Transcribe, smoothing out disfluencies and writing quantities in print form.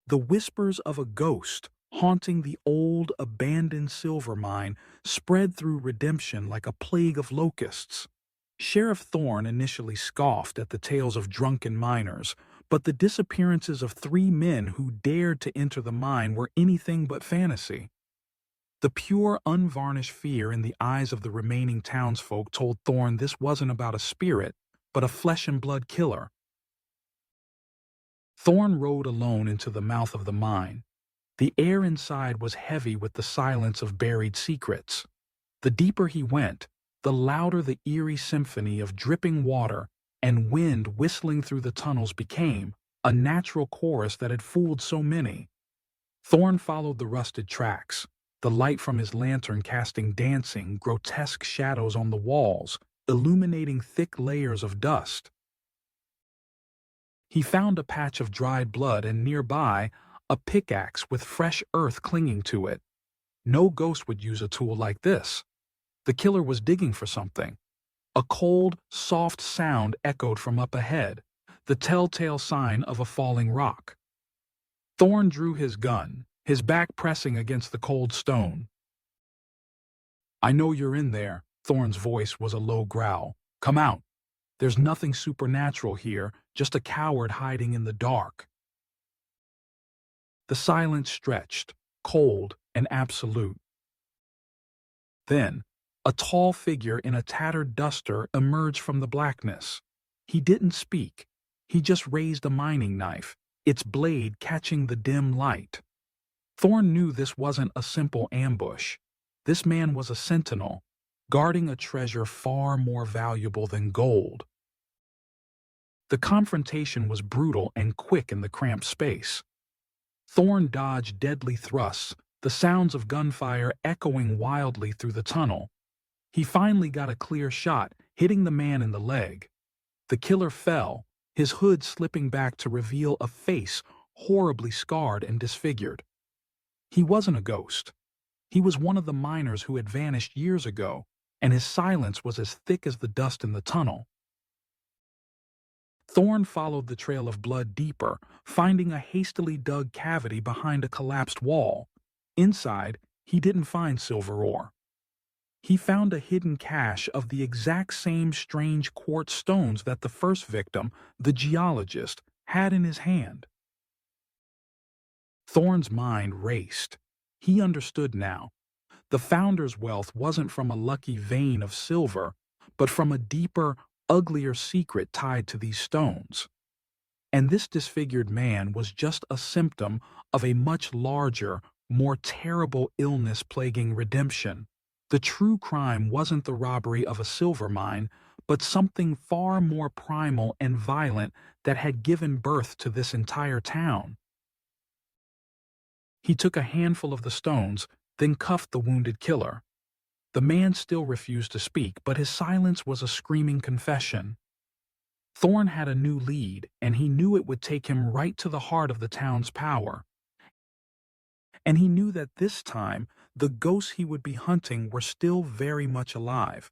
The whispers of a ghost haunting the old, abandoned silver mine spread through Redemption like a plague of locusts. Sheriff Thorne initially scoffed at the tales of drunken miners, but the disappearances of three men who dared to enter the mine were anything but fantasy. The pure, unvarnished fear in the eyes of the remaining townsfolk told Thorne this wasn't about a spirit, but a flesh-and-blood killer. Thorne rode alone into the mouth of the mine. The air inside was heavy with the silence of buried secrets. The deeper he went, the louder the eerie symphony of dripping water and wind whistling through the tunnels became, a natural chorus that had fooled so many. Thorne followed the rusted tracks, the light from his lantern casting dancing, grotesque shadows on the walls, illuminating thick layers of dust. He found a patch of dried blood and nearby, a pickaxe with fresh earth clinging to it. No ghost would use a tool like this. The killer was digging for something. A cold, soft sound echoed from up ahead, the telltale sign of a falling rock. Thorne drew his gun, his back pressing against the cold stone. "I know you're in there," Thorne's voice was a low growl. "Come out. There's nothing supernatural here, just a coward hiding in the dark." The silence stretched, cold and absolute. Then, a tall figure in a tattered duster emerged from the blackness. He didn't speak. He just raised a mining knife, its blade catching the dim light. Thorne knew this wasn't a simple ambush. This man was a sentinel, guarding a treasure far more valuable than gold. The confrontation was brutal and quick in the cramped space. Thorne dodged deadly thrusts, the sounds of gunfire echoing wildly through the tunnel. He finally got a clear shot, hitting the man in the leg. The killer fell, his hood slipping back to reveal a face horribly scarred and disfigured. He wasn't a ghost. He was one of the miners who had vanished years ago, and his silence was as thick as the dust in the tunnel. Thorne followed the trail of blood deeper, finding a hastily dug cavity behind a collapsed wall. Inside, he didn't find silver ore. He found a hidden cache of the exact same strange quartz stones that the first victim, the geologist, had in his hand. Thorne's mind raced. He understood now. The founder's wealth wasn't from a lucky vein of silver, but from a deeper, uglier secret tied to these stones. And this disfigured man was just a symptom of a much larger, more terrible illness plaguing Redemption. The true crime wasn't the robbery of a silver mine, but something far more primal and violent that had given birth to this entire town. He took a handful of the stones, then cuffed the wounded killer. The man still refused to speak, but his silence was a screaming confession. Thorne had a new lead, and he knew it would take him right to the heart of the town's power. And he knew that this time, the ghosts he would be hunting were still very much alive.